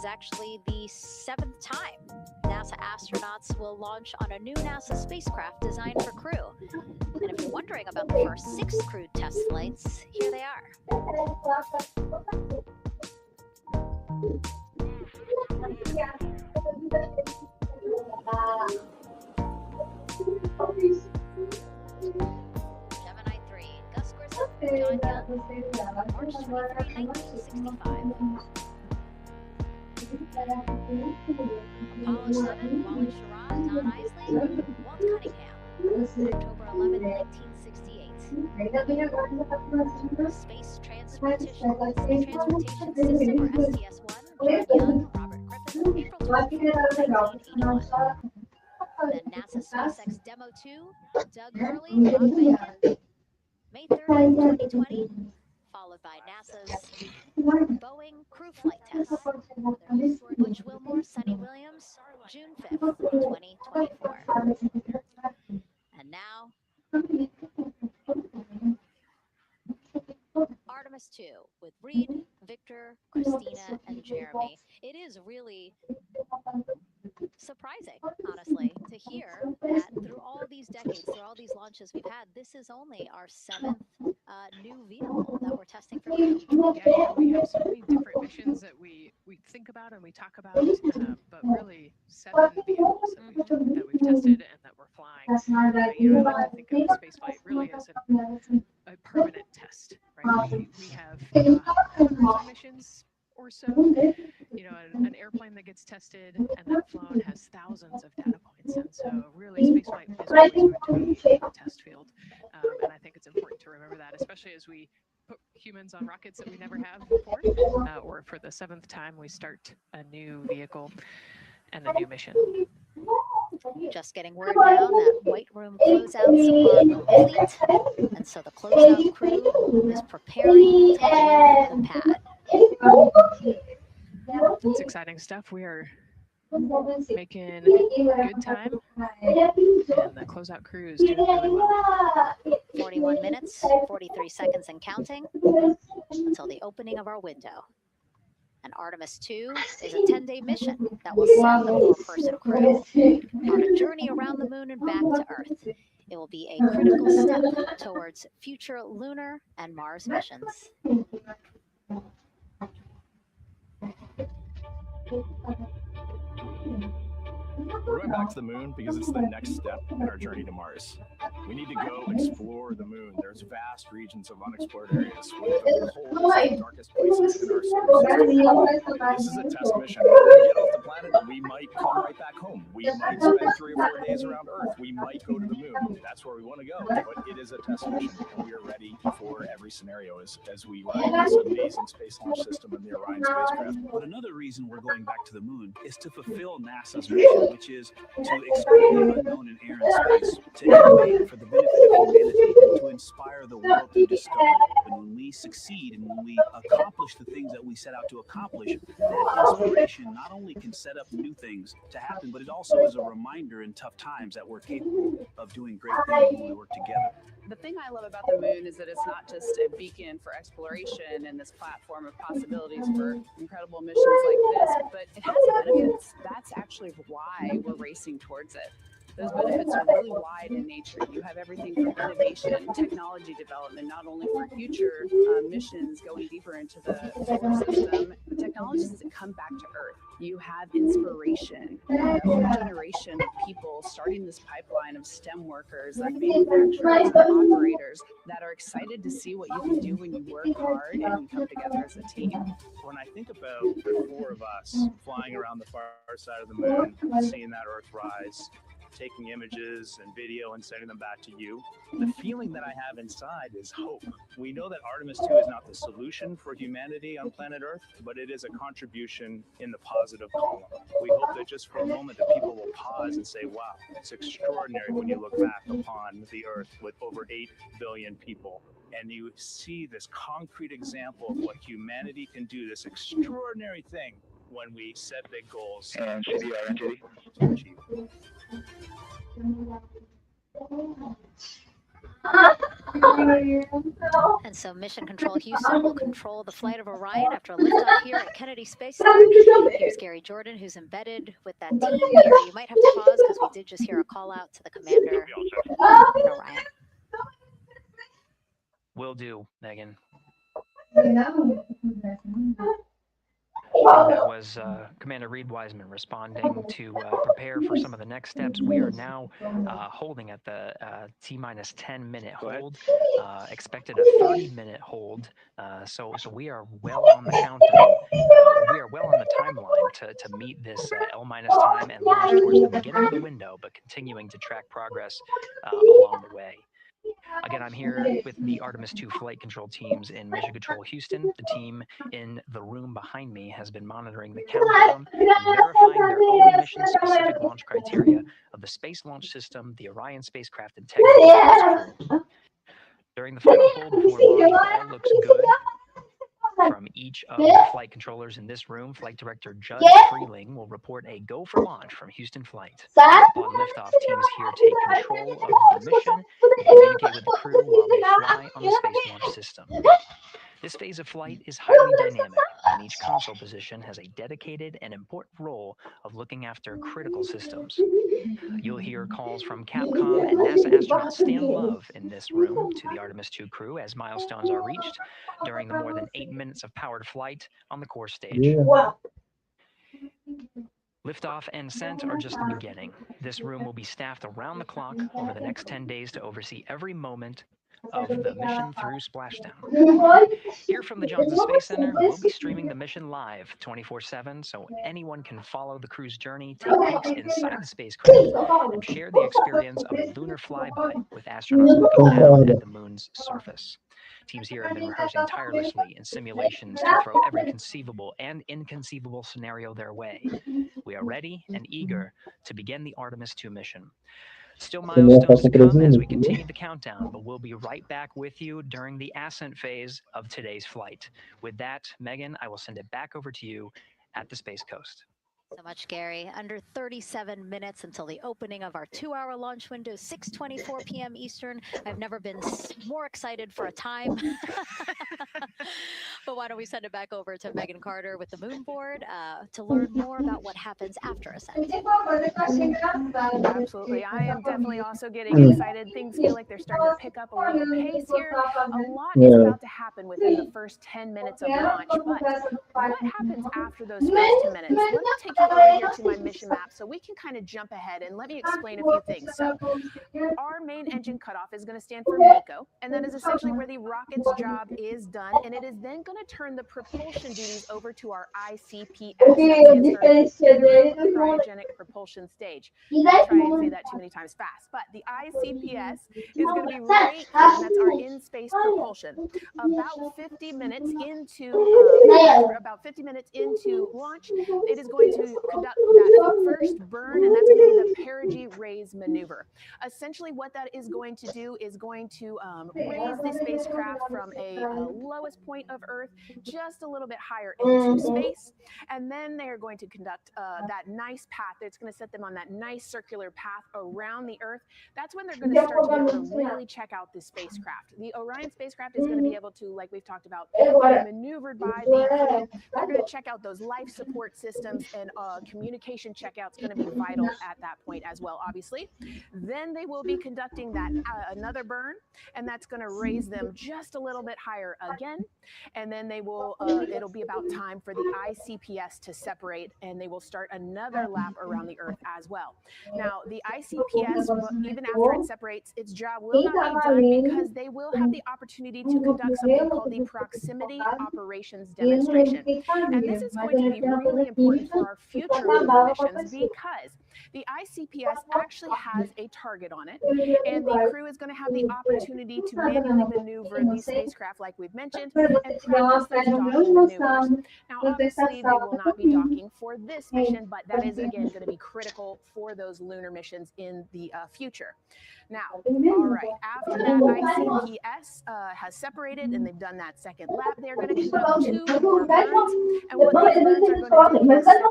actually the 7th time NASA astronauts will launch on a new NASA spacecraft designed for crew. And if you're wondering about the first 6 crewed test flights, here they are. Gemini 3, Gus Grissom, John Young, March 23, 1965. Apollo 7, Wally Schirra, Don Isley, Walt Cunningham, October 11, 1968. Space Transportation System, or STS-1, John Young, Robert Griffin, April 24, 1981. Then NASA SpaceX Demo 2, Doug Hurley, Bob Baker, May 3rd, 2020, followed by NASA's Boeing crew flight tests. Butch Wilmore, Sonny Williams, June 5th, 2024. And now, Artemis 2 with Reed, Victor, Christina, and Jeremy. It is really surprising, honestly, to hear that through all these decades, through all these launches we've had, this is only our 7th new vehicle that we're testing for crew. Yeah, we have so many different missions that we think about and we talk about, but really 7 vehicles that we've tested and that we're flying. I like to think of spaceflight really as a permanent test, right? We have 2 missions or so. An airplane that gets tested and then flown has thousands of data points, and so really spaceflight is always going to be a test field, and I think it's important to remember that, especially as we put humans on rockets that we never have before, or for the 7th time we start a new vehicle and a new mission. Just getting word now that White Room closeouts are complete, and so the closeout crew is preparing to leave the pad. It's exciting stuff. We are making good time, and the closeout crew is doing really well. 41 minutes, 43 seconds and counting until the opening of our window. And Artemis 2 is a 10-day mission that will send the 4-person crew on a journey around the moon and back to Earth. It will be a critical step towards future lunar and Mars missions. We're going back to the moon because it's the next step in our journey to Mars. We need to go explore the moon. There's vast regions of unexplored areas with the coldest and darkest places in our solar system. This is a test mission. When we get off the planet, we might come right back home. We might spend 3 or 4 days around Earth. We might go to the moon. That's where we want to go. But it is a test mission, and we are ready for every scenario as we ride this amazing space launch system in the Orion spacecraft. But another reason we're going back to the moon is to fulfill NASA's mission, which is to explore the unknown in air and space, to innovate for the benefit of humanity, and to inspire the world to discover. And when we succeed and when we accomplish the things that we set out to accomplish, that inspiration not only can set up new things to happen, but it also is a reminder in tough times that we're capable of doing great things when we work together. The thing I love about the moon is that it's not just a beacon for exploration and this platform of possibilities for incredible missions like this, but it has benefits. That's actually why we're racing towards it. Those benefits are really wide in nature. You have everything from innovation, technology development, not only for future missions going deeper into the solar system, but technologies that come back to Earth. You have inspiration, a whole generation of people starting this pipeline of STEM workers and manufacturers and operators that are excited to see what you can do when you work hard and you come together as a team. When I think about the 4 of us flying around the far side of the moon, seeing that Earth rise, taking images and video and sending them back to you, the feeling that I have inside is hope. We know that Artemis 2 is not the solution for humanity on planet Earth, but it is a contribution in the positive column. We hope that just for a moment that people will pause and say, wow, it's extraordinary when you look back upon the Earth with over 8 billion people. And you see this concrete example of what humanity can do, this extraordinary thing when we set big goals. And CBR to achieve. And so Mission Control Houston will control the flight of Orion after a liftoff here at Kennedy Space Center. Here's Gary Jordan, who's embedded with that team. Gary, you might have to pause because we did just hear a call out to the commander in Orion. Will do, Megan. That was Commander Reed Wiseman responding to prepare for some of the next steps. We are now holding at the T-minus 10-minute hold, expected a 30-minute hold. So we are well on the countdown. We are well on the timeline to meet this L-minus time and launch towards the beginning of the window, but continuing to track progress along the way. Again, I'm here with the Artemis II flight control teams in Mission Control Houston. The team in the room behind me has been monitoring the countdown and verifying their own mission-specific launch criteria of the Space Launch System, the Orion spacecraft, and Technologies crew. During the final hold before launch, if all looks good from each of the flight controllers in this room, Flight Director Judd Freeling will report a go for launch from Houston Flight. Upon liftoff, teams here take control of the mission and communicate with the crew while they fly on the Space Launch System. This phase of flight is highly dynamic, and each console position has a dedicated and important role of looking after critical systems. You'll hear calls from Capcom and NASA astronaut Stan Love in this room to the Artemis II crew as milestones are reached during the more than 8 minutes of powered flight on the core stage. Liftoff and ascent are just the beginning. This room will be staffed around the clock over the next 10 days to oversee every moment of the mission through splashdown. Here from the Johnson Space Center, we'll be streaming the mission live 24/7, so anyone can follow the crew's journey, take peeks inside the spacecraft, and share the experience of a lunar flyby with astronauts looking down at the moon's surface. Teams here have been rehearsing tirelessly in simulations to throw every conceivable and inconceivable scenario their way. We are ready and eager to begin the Artemis II mission. Still milestones to come as we continue the countdown, but we'll be right back with you during the ascent phase of today's flight. With that, Megan, I will send it back over to you at the Space Coast. So much, Gary. Under 37 minutes until the opening of our 2-hour launch window, 6:24 p.m. Eastern. I've never been more excited for a time. But why don't we send it back over to Megan Carter with the moon board to learn more about what happens after ascent. Absolutely. I am definitely also getting excited. Things feel like they're starting to pick up a little pace here. A lot is about to happen within the first 10 minutes of launch. But what happens after those first 10 minutes? Let me take you over here to my mission map so we can kind of jump ahead and let me explain a few things. So our main engine cutoff is going to stand for MECO, and that is essentially where the rocket's job is done, and it is then going to turn the propulsion duties over to our ICPS, cryogenic propulsion stage. I'll try and say that too many times fast, but the ICPS is going to be right here, and that's our in-space propulsion. About 50 minutes into launch, it is going to conduct that first burn, and that's going to be the perigee raise maneuver. Essentially, what that is going to do is going to raise the spacecraft from a lowest point of Earth just a little bit higher into space, and then they are going to conduct that nice path. It's going to set them on that nice circular path around the Earth. That's when they're going to start to be able to really check out the spacecraft. The Orion spacecraft is going to be able to, like we've talked about, be maneuvered by the crew. They're going to check out those life support systems, and communication checkout's going to be vital at that point as well, obviously. Then they will be conducting that another burn, and that's going to raise them just a little bit higher again. And then they will, it'll be about time for the ICPS to separate, and they will start another lap around the Earth as well. Now, the ICPS, even after it separates, its job will not be done because they will have the opportunity to conduct something called the proximity operations demonstration. And this is going to be really important for our future lunar missions because the ICPS actually has a target on it, and the crew is going to have the opportunity to manually maneuver the spacecraft, like we've mentioned, and practice those docking maneuvers. Now, obviously, they will not be docking for this mission, but that is, again, going to be critical for those lunar missions in the future. Now, all right, after that ICPS has separated and they've done that second lap, they're going to conduct 2 more burns, and what these burns are going to do is set them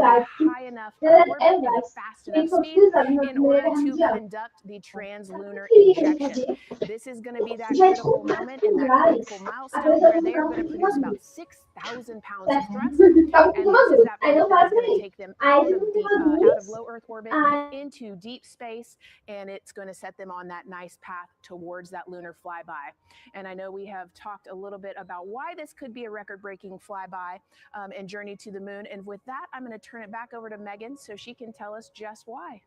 up to high enough orbit at a fast enough speed in order to conduct the translunar injection. This is going to be that critical moment and that critical milestone where they are going to produce about 6,000 pounds of thrust, and this is that point that is going to take them out of low Earth orbit into deep space, and it's going to set them on that nice path towards that lunar flyby. And I know we have talked a little bit about why this could be a record-breaking flyby and journey to the moon. And with that, I'm going to turn it back over to Megan so she can tell us just why.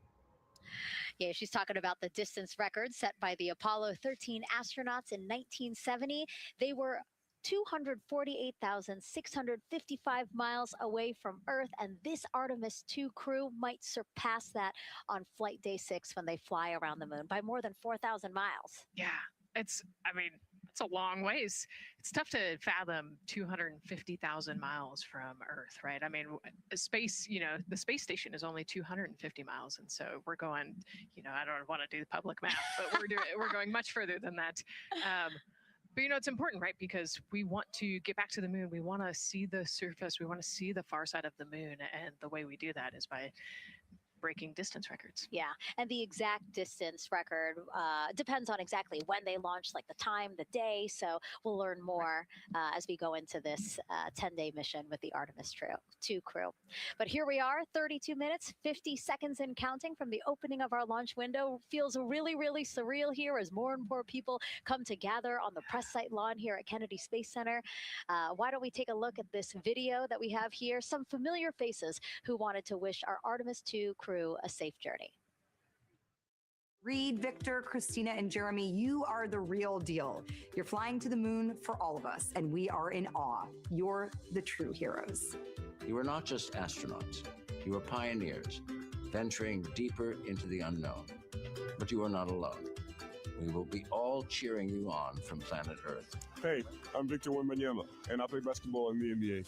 Yeah, she's talking about the distance record set by the Apollo 13 astronauts in 1970. They were 248,655 miles away from Earth, and this Artemis 2 crew might surpass that on flight day 6 when they fly around the moon by more than 4,000 miles. Yeah, it's a long ways. It's tough to fathom 250,000 miles from Earth, right? I mean, space, the space station is only 250 miles. And so we're going, I don't want to do the public math, but we're going much further than that. But it's important, right? Because we want to get back to the moon. We want to see the surface. We want to see the far side of the moon. And the way we do that is by breaking distance records. Yeah, and the exact distance record depends on exactly when they launched, like the time, the day. So we'll learn more as we go into this 10-day mission with the Artemis 2 crew. But here we are, 32 minutes, 50 seconds and counting from the opening of our launch window. Feels really, really surreal here as more and more people come to gather on the press site lawn here at Kennedy Space Center. Why don't we take a look at this video that we have here? Some familiar faces who wanted to wish our Artemis 2 crew a safe journey. Reed, Victor, Christina, and Jeremy, you are the real deal. You're flying to the moon for all of us, and we are in awe. You're the true heroes. You are not just astronauts. You are pioneers, venturing deeper into the unknown. But you are not alone. We will be all cheering you on from planet Earth. Hey, I'm Victor Wembanyama, and I play basketball in the NBA.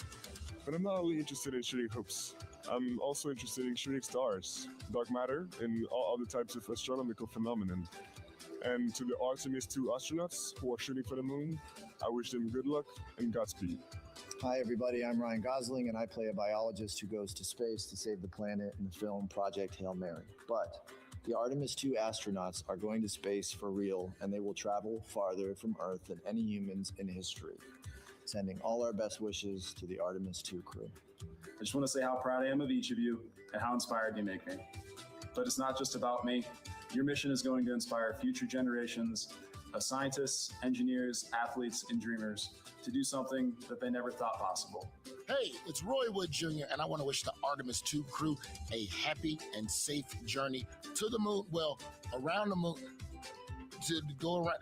But I'm not only interested in shooting hoops. I'm also interested in shooting stars, dark matter, and all other types of astronomical phenomenon. And to the Artemis 2 astronauts who are shooting for the moon, I wish them good luck and Godspeed. Hi everybody, I'm Ryan Gosling and I play a biologist who goes to space to save the planet in the film Project Hail Mary. But the Artemis 2 astronauts are going to space for real, and they will travel farther from Earth than any humans in history. Sending all our best wishes to the Artemis 2 crew. I just want to say how proud I am of each of you and how inspired you make me. But it's not just about me. Your mission is going to inspire future generations of scientists, engineers, athletes, and dreamers to do something that they never thought possible. Hey, it's Roy Wood Jr., and I want to wish the Artemis 2 crew a happy and safe journey to the moon, well, around the moon. To go around,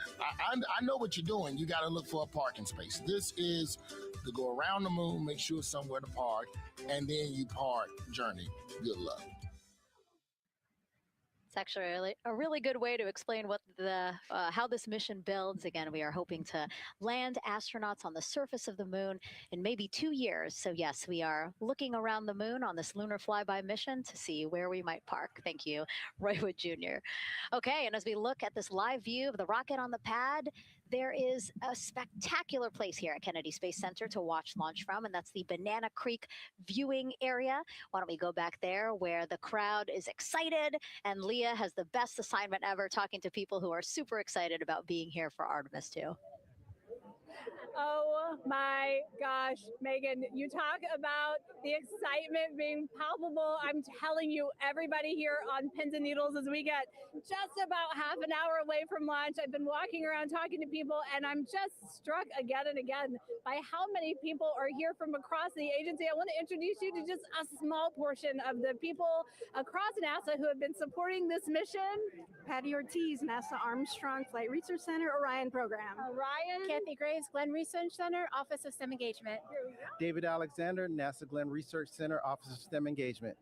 I know what you're doing. You got to look for a parking space. This is to go around the moon, make sure somewhere to park, and then you park journey. Good luck. It's actually a really good way to explain what how this mission builds. Again, we are hoping to land astronauts on the surface of the moon in maybe 2 years. So yes, we are looking around the moon on this lunar flyby mission to see where we might park. Thank you, Roy Wood Jr. Okay, and as we look at this live view of the rocket on the pad, there is a spectacular place here at Kennedy Space Center to watch launch from, and that's the Banana Creek viewing area. Why don't we go back there where the crowd is excited, and Leah has the best assignment ever talking to people who are super excited about being here for Artemis 2. Oh my gosh, Megan, you talk about the excitement being palpable. I'm telling you, everybody here on pins and needles as we get just about half an hour away from launch. I've been walking around talking to people, and I'm just struck again and again by how many people are here from across the agency. I want to introduce you to just a small portion of the people across NASA who have been supporting this mission. Patty Ortiz, NASA Armstrong Flight Research Center, Orion program. Orion. Kathy Graves, Glenn Research Center, Office of STEM Engagement. David Alexander, NASA Glenn Research Center, Office of STEM Engagement.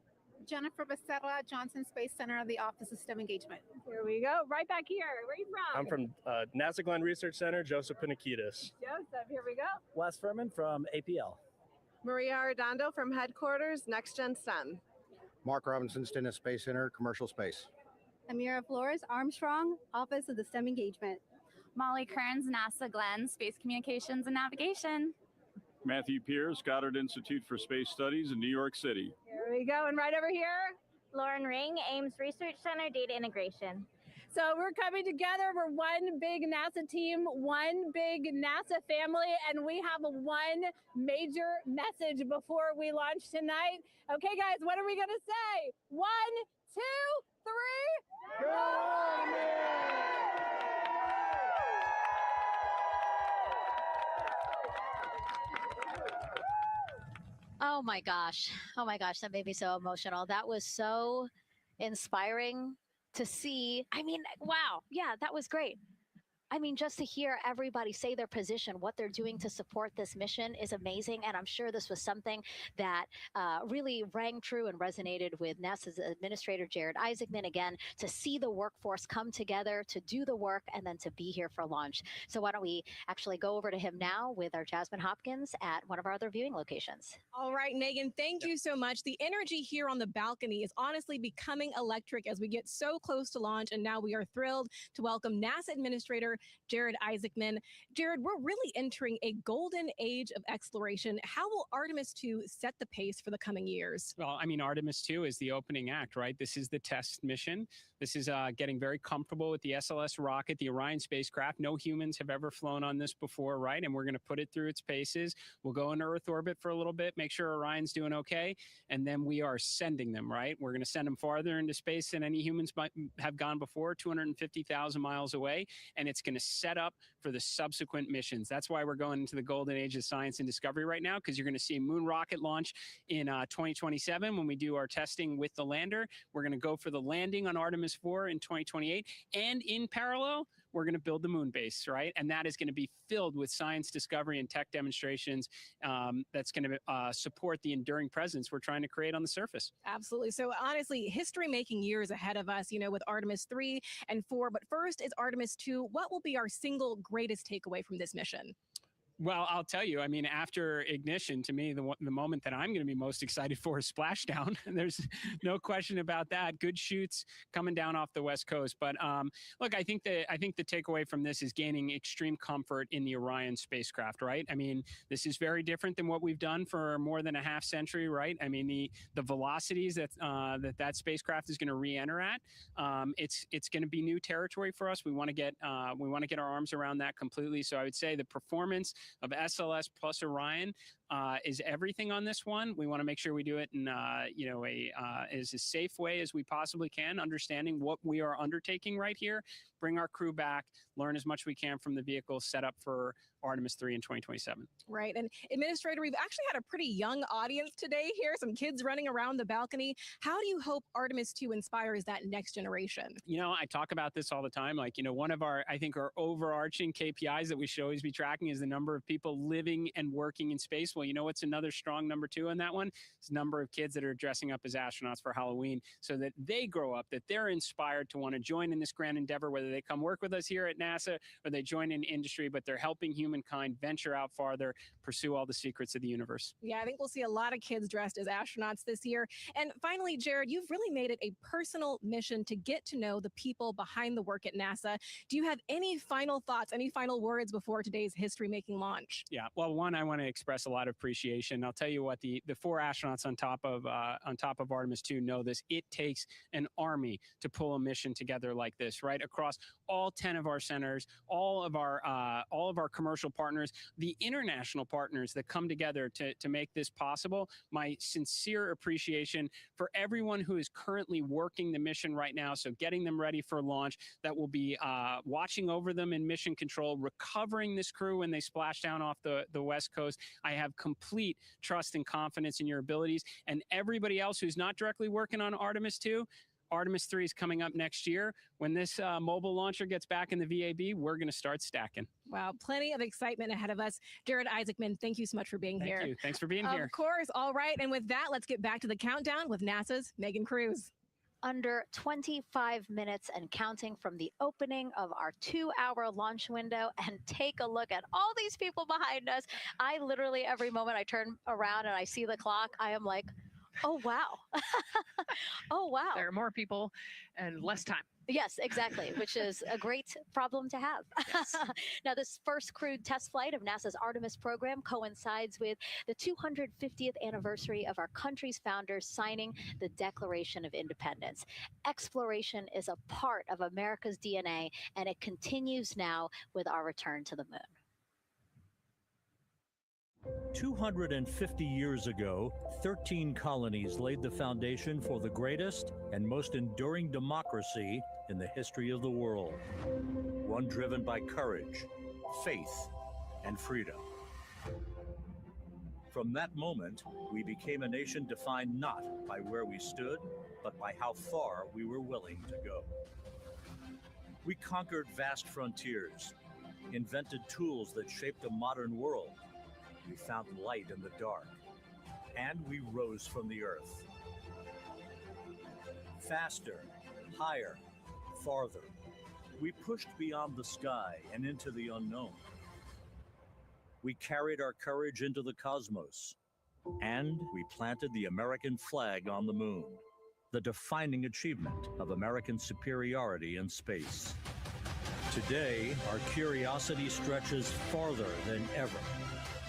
Jennifer Becerra, Johnson Space Center, the Office of STEM Engagement. Here we go, right back here. Where are you from? I'm from NASA Glenn Research Center, Joseph Panakitis. Joseph, here we go. Wes Furman from APL. Maria Arredondo from Headquarters, Next Gen STEM. Mark Robinson, Stennis Space Center, Commercial Space. Amira Flores, Armstrong, Office of the STEM Engagement. Molly Kearns, NASA Glenn, Space Communications and Navigation. Matthew Pierce, Goddard Institute for Space Studies in New York City. Here we go, and right over here, Lauren Ring, Ames Research Center, Data Integration. So we're coming together. We're one big NASA team, one big NASA family, and we have one major message before we launch tonight. Okay, guys, what are we going to say? 1, 2, 3. Oh my gosh. Oh my gosh. That made me so emotional. That was so inspiring to see. I mean, wow. Yeah, that was great. I mean, just to hear everybody say their position, what they're doing to support this mission is amazing. And I'm sure this was something that really rang true and resonated with NASA's Administrator Jared Isaacman, again, to see the workforce come together to do the work and then to be here for launch. So why don't we actually go over to him now with our Jasmine Hopkins at one of our other viewing locations. All right, Megan, thank you so much. The energy here on the balcony is honestly becoming electric as we get so close to launch. And now we are thrilled to welcome NASA Administrator Jared Isaacman. Jared, we're really entering a golden age of exploration. How will Artemis 2 set the pace for the coming years? Well, I mean, Artemis 2 is the opening act, right? This is the test mission. This is getting very comfortable with the SLS rocket, the Orion spacecraft. No humans have ever flown on this before, right? And we're going to put it through its paces. We'll go into Earth orbit for a little bit, make sure Orion's doing okay, and then we are sending them, right? We're going to send them farther into space than any humans might have gone before, 250,000 miles away, and it's going to set up for the subsequent missions. That's why we're going into the golden age of science and discovery right now, because you're going to see moon rocket launch in 2027 when we do our testing with the lander. We're going to go for the landing on Artemis 4 in 2028, and in parallel, we're going to build the moon base, right? And that is going to be filled with science discovery and tech demonstrations that's going to support the enduring presence we're trying to create on the surface. Absolutely. So honestly, history-making years ahead of us, you know, with Artemis 3 and 4. But first is Artemis 2. What will be our single greatest takeaway from this mission? Well, I'll tell you, I mean, after ignition, to me, the moment that I'm going to be most excited for is splashdown. There's no question about that. Good shoots coming down off the West Coast. But look, I think the takeaway from this is gaining extreme comfort in the Orion spacecraft, right? I mean, this is very different than what we've done for more than a half century, right? I mean, the velocities that spacecraft is going to re-enter at, it's going to be new territory for us. We want to get our arms around that completely. So I would say the performance of SLS plus Orion is everything on this one. We want to make sure we do it in as a safe way as we possibly can, understanding what we are undertaking right here, bring our crew back, learn as much as we can from the vehicle, set up for Artemis 3 in 2027. Right. And Administrator, we've actually had a pretty young audience today here, some kids running around the balcony. How do you hope Artemis 2 inspires that next generation? You know, I talk about this all the time. Like, you know, one of our overarching KPIs that we should always be tracking is the number of people living and working in space. Well, you know what's another strong number 2 on that one? It's the number of kids that are dressing up as astronauts for Halloween, so that they grow up, that they're inspired to want to join in this grand endeavor, whether they come work with us here at NASA or they join in industry, but they're helping humankind venture out farther, pursue all the secrets of the universe. Yeah, I think we'll see a lot of kids dressed as astronauts this year. And finally, Jared, you've really made it a personal mission to get to know the people behind the work at NASA. Do you have any final thoughts, any final words before today's history-making launch? Yeah, well, one, I want to express a lot of appreciation. I'll tell you what, the 4 astronauts on top of Artemis 2 know this. It takes an army to pull a mission together like this, right? Across all 10 of our centers, all of our commercial partners, the international partners that come together to make this possible. My sincere appreciation for everyone who is currently working the mission right now. So getting them ready for launch, that will be watching over them in mission control, recovering this crew when they splash down off the West Coast. I have complete trust and confidence in your abilities, and everybody else who's not directly working on Artemis 2. Artemis 3 is coming up next year. When this mobile launcher gets back in the VAB, we're going to start stacking. Wow, plenty of excitement ahead of us. Jared Isaacman, thank you so much for being here. Thank you. Thanks for being here. Of course. All right. And with that, let's get back to the countdown with NASA's Megan Cruz. Under 25 minutes and counting from the opening of our 2-hour launch window, and take a look at all these people behind us. I literally, every moment I turn around and I see the clock, I am like, Oh, wow. Oh, wow. There are more people and less time. Yes, exactly, which is a great problem to have. Yes. Now, this first crewed test flight of NASA's Artemis program coincides with the 250th anniversary of our country's founders signing the Declaration of Independence. Exploration is a part of America's DNA, and it continues now with our return to the moon. 250 years ago, 13 colonies laid the foundation for the greatest and most enduring democracy in the history of the world. One driven by courage, faith, and freedom. From that moment, we became a nation defined not by where we stood, but by how far we were willing to go. We conquered vast frontiers, invented tools that shaped a modern world. We found light in the dark, and we rose from the earth. Faster, higher, farther. We pushed beyond the sky and into the unknown. We carried our courage into the cosmos, and we planted the American flag on the moon, the defining achievement of American superiority in space. Today, our curiosity stretches farther than ever.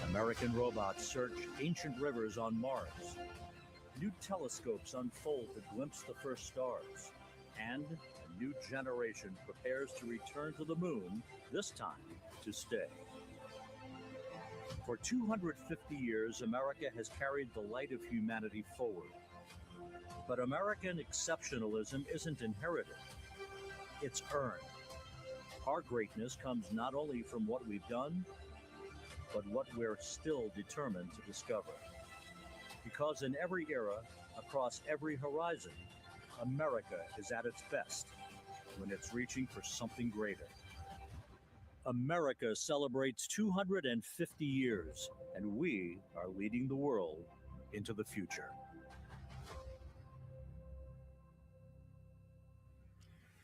American robots search ancient rivers on Mars. New telescopes unfold to glimpse the first stars. And a new generation prepares to return to the moon, this time to stay. For 250 years, America has carried the light of humanity forward. But American exceptionalism isn't inherited, it's earned. Our greatness comes not only from what we've done, but what we're still determined to discover. Because in every era, across every horizon, America is at its best when it's reaching for something greater. America celebrates 250 years, and we are leading the world into the future.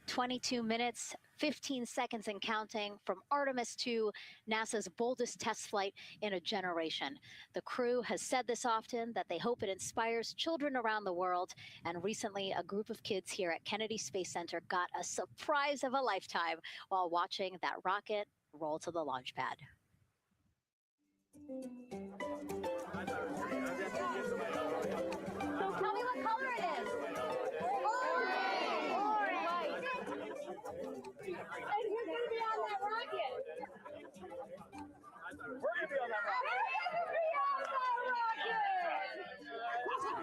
22 minutes, 15 seconds and counting from Artemis 2, NASA's boldest test flight in a generation. The crew has said this often, that they hope it inspires children around the world. And recently, a group of kids here at Kennedy Space Center got a surprise of a lifetime while watching that rocket roll to the launch pad. Tell me what color it is. And you're going to be on that rocket. We're going to be on that rocket.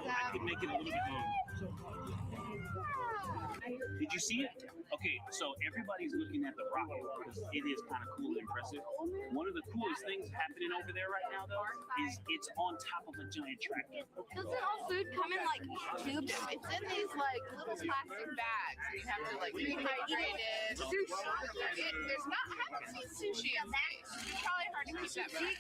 I could make it a little bit longer. Did you see it? Okay, so everybody's looking at the rocket because it is kind of cool and impressive. One of the coolest things happening over there right now, though, is it's on top of a giant tractor. Doesn't all food come in like tubes? It's in these like little plastic bags. You have to like rehydrate it. There's not. I haven't seen sushi in space. It's probably hard to keep that back.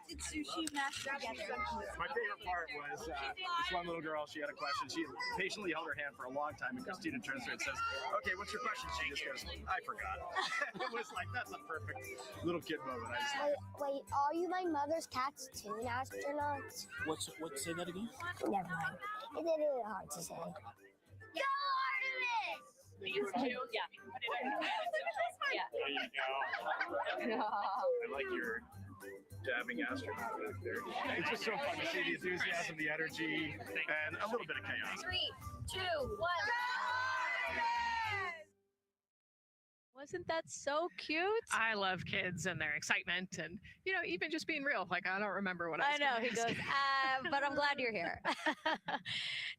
Did sushi mashed together? My favorite part was this one little girl, she had a question. She patiently held her hand for a long time, and Christina turns to her and says, okay, what's your question? She just goes, I forgot. It was like, that's a perfect little kid moment. I just Wait, are you my mother's cats too, astronauts? Say that again? Never mind. It's really hard to say. Go Artemis! These two? Yeah. There you go. I like your dabbing astronaut back there. It's just so fun to see the enthusiasm, the energy, and a little bit of chaos. 3, 2, 1. Wasn't that so cute? I love kids and their excitement and, even just being real. Like, I don't remember what I was know. gonna He ask. goes, but I'm glad you're here.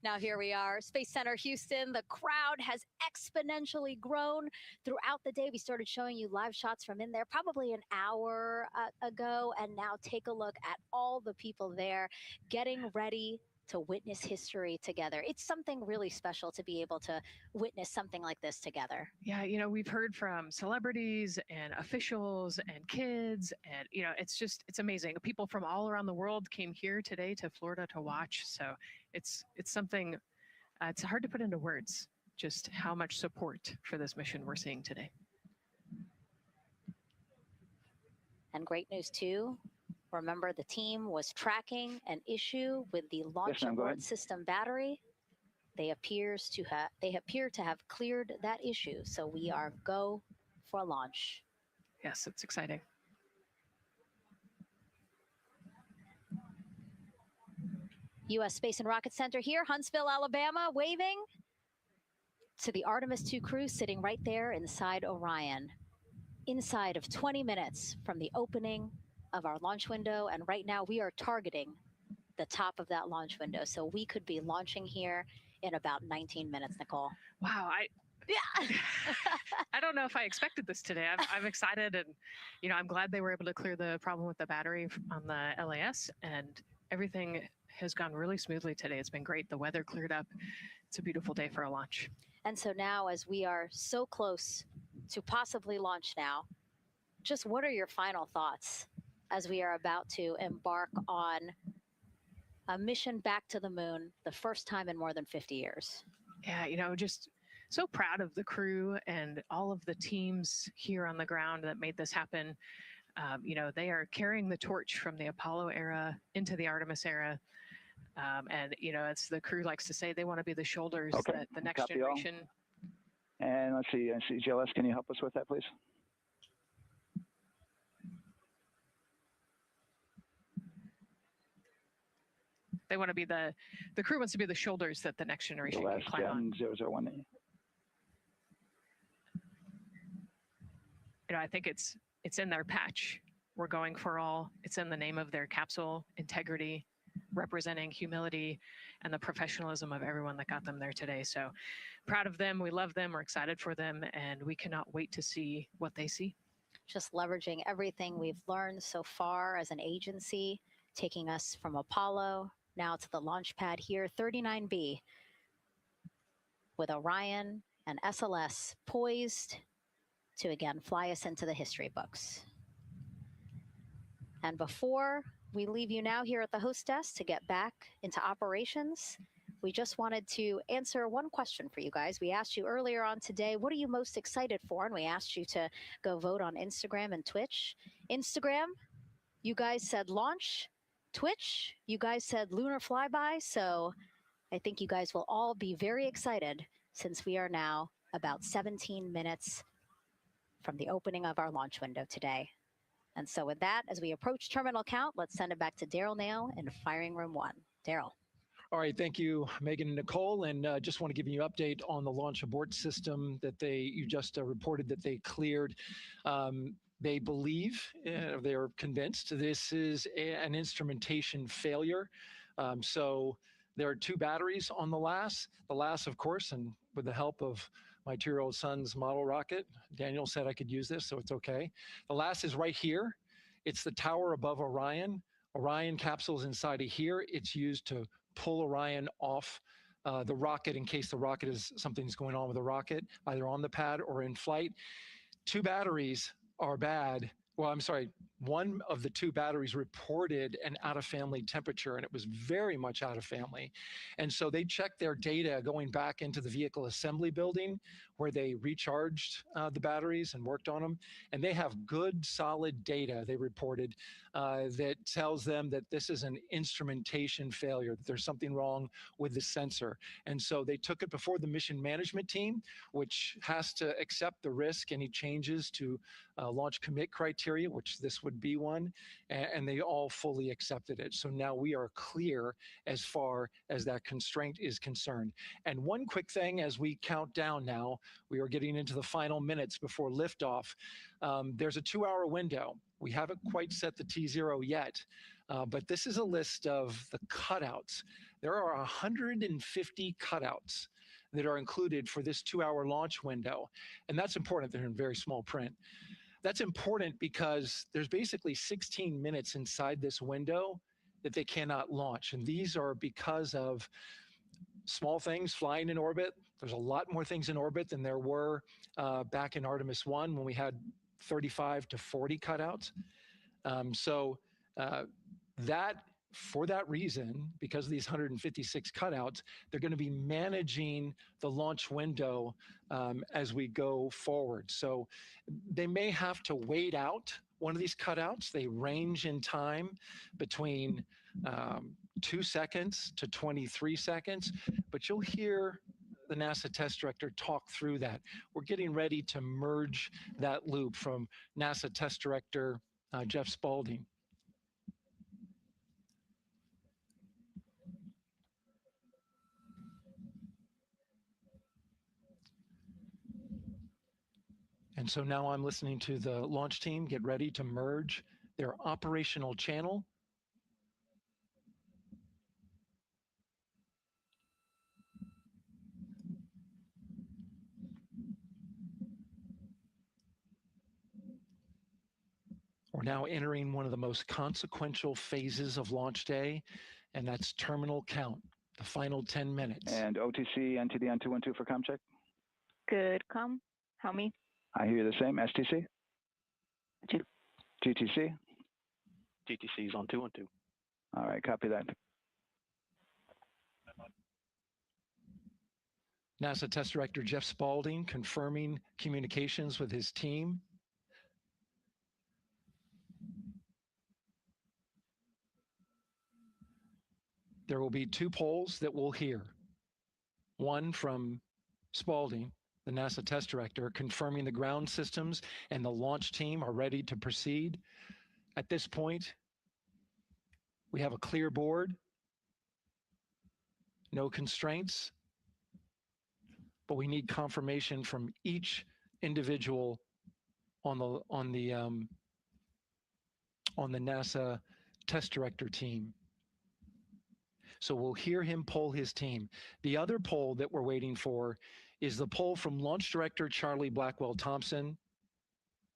Now, here we are, Space Center Houston. The crowd has exponentially grown throughout the day. We started showing you live shots from in there probably an hour ago. And now take a look at all the people there getting ready to witness history together. It's something really special to be able to witness something like this together. Yeah, we've heard from celebrities and officials and kids, and it's amazing. People from all around the world came here today to Florida to watch. So it's something. It's hard to put into words just how much support for this mission we're seeing today. And great news too. Remember, the team was tracking an issue with the launch ma'am, go abort ahead. system battery. They appear to have cleared that issue, so we are go for launch. Yes, it's exciting. U.S. Space and Rocket Center here, Huntsville, Alabama, waving to the Artemis II crew sitting right there inside Orion. Inside of 20 minutes from the opening of our launch window, and right now we are targeting the top of that launch window. So we could be launching here in about 19 minutes, Nicole. Wow, Yeah. I don't know if I expected this today. I'm excited, and I'm glad they were able to clear the problem with the battery on the LAS, and everything has gone really smoothly today. It's been great. The weather cleared up. It's a beautiful day for a launch. And so now, as we are so close to possibly launch now, just what are your final thoughts as we are about to embark on a mission back to the moon, the first time in more than 50 years? Yeah, just so proud of the crew and all of the teams here on the ground that made this happen. They are carrying the torch from the Apollo era into the Artemis era. And as the crew likes to say, they want to be the shoulders that the next Copy all. generation. And let's see, GLS, can you help us with that, please? They want to be the crew wants to be the shoulders that the next generation can climb on. 001. I think it's in their patch. We're going for all. It's in the name of their capsule: integrity, representing humility, and the professionalism of everyone that got them there today. So proud of them. We love them. We're excited for them, and we cannot wait to see what they see. Just leveraging everything we've learned so far as an agency, taking us from Apollo now to the launch pad here, 39B, with Orion and SLS poised to again fly us into the history books. And before we leave you now here at the host desk to get back into operations, we just wanted to answer one question for you guys. We asked you earlier on today, what are you most excited for? And we asked you to go vote on Instagram and Twitch. Instagram, you guys said launch. Twitch, you guys said lunar flyby. So I think you guys will all be very excited since we are now about 17 minutes from the opening of our launch window today. And so with that, as we approach terminal count, let's send it back to Daryl Nail in firing room 1. Daryl. All right, thank you, Megan and Nicole. And just want to give you an update on the launch abort system that you just reported that they cleared. They believe, they're convinced this is an instrumentation failure. So there are 2 batteries on the LAS. The LAS, of course, and with the help of my 2-year-old son's model rocket, Daniel said I could use this, so it's okay. The LAS is right here. It's the tower above Orion. Orion capsule is inside of here. It's used to pull Orion off the rocket in case something's going on with the rocket, either on the pad or in flight. 2 batteries are bad. Well, I'm sorry, one of the 2 batteries reported an out-of-family temperature, and it was very much out of family. And so they checked their data going back into the vehicle assembly building where they recharged the batteries and worked on them. And they have good, solid data, they reported, that tells them that this is an instrumentation failure, that there's something wrong with the sensor. And so they took it before the mission management team, which has to accept the risk, any changes to launch commit criteria, which this would be one, and they all fully accepted it. So now we are clear as far as that constraint is concerned. And one quick thing as we count down now, we are getting into the final minutes before liftoff. There's a 2-hour window. We haven't quite set the T0 yet, but this is a list of the cutouts. There are 150 cutouts that are included for this 2-hour launch window. And that's important. They're in very small print. That's important because there's basically 16 minutes inside this window that they cannot launch. And these are because of small things flying in orbit. There's a lot more things in orbit than there were back in Artemis 1 when we had 35 to 40 cutouts. So that for that reason, because of these 156 cutouts, they're going to be managing the launch window as we go forward. So they may have to wait out one of these cutouts. They range in time between 2 seconds to 23 seconds, but you'll hear the NASA test director talk through that. We're getting ready to merge that loop from NASA test director Jeff Spaulding. And so now I'm listening to the launch team get ready to merge their operational channel. We're now entering one of the most consequential phases of launch day, and that's terminal count, the final 10 minutes. And OTC, NTD on 212 for ComCheck. Good, how me? I hear the same. STC? GTC? GTC is on 212. All right, copy that. NASA Test Director Jeff Spaulding confirming communications with his team. There will be 2 polls that we'll hear. One from Spaulding, the NASA Test Director, confirming the ground systems and the launch team are ready to proceed. At this point, we have a clear board, no constraints, but we need confirmation from each individual on the NASA Test Director team. So we'll hear him poll his team. The other poll that we're waiting for is the poll from Launch Director Charlie Blackwell Thompson,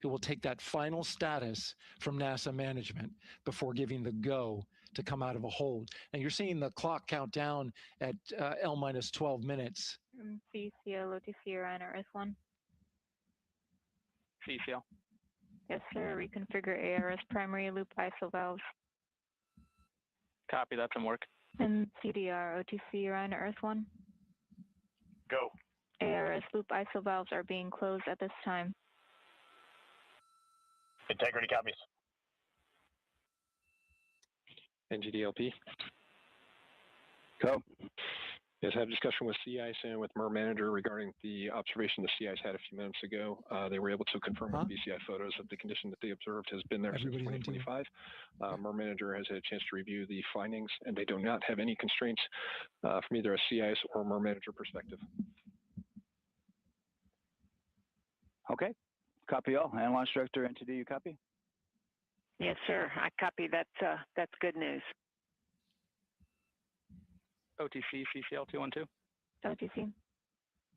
who will take that final status from NASA management before giving the go to come out of a hold. And you're seeing the clock count down at L-12 minutes. CCL, OTC, Orion, RS1. CCL. Yes, sir. Reconfigure ARS primary loop ISO valves. Copy, that's in work. And CDR, OTC, Orion, RS1. Go. ARS loop ISO valves are being closed at this time. Integrity copies. NGDLP. Go. Yes, I had a discussion with sea ice and with MER manager regarding the observation the sea ice had a few minutes ago. They were able to confirm with BCI photos that the condition that they observed has been there since 2025. MER manager has had a chance to review the findings, and they do not have any constraints from either a sea ice or MER manager perspective. Okay, copy all. And Launch Director NTD, you copy? Yes, sir. I copy. That's good news. OTC, CCL 212. OTC.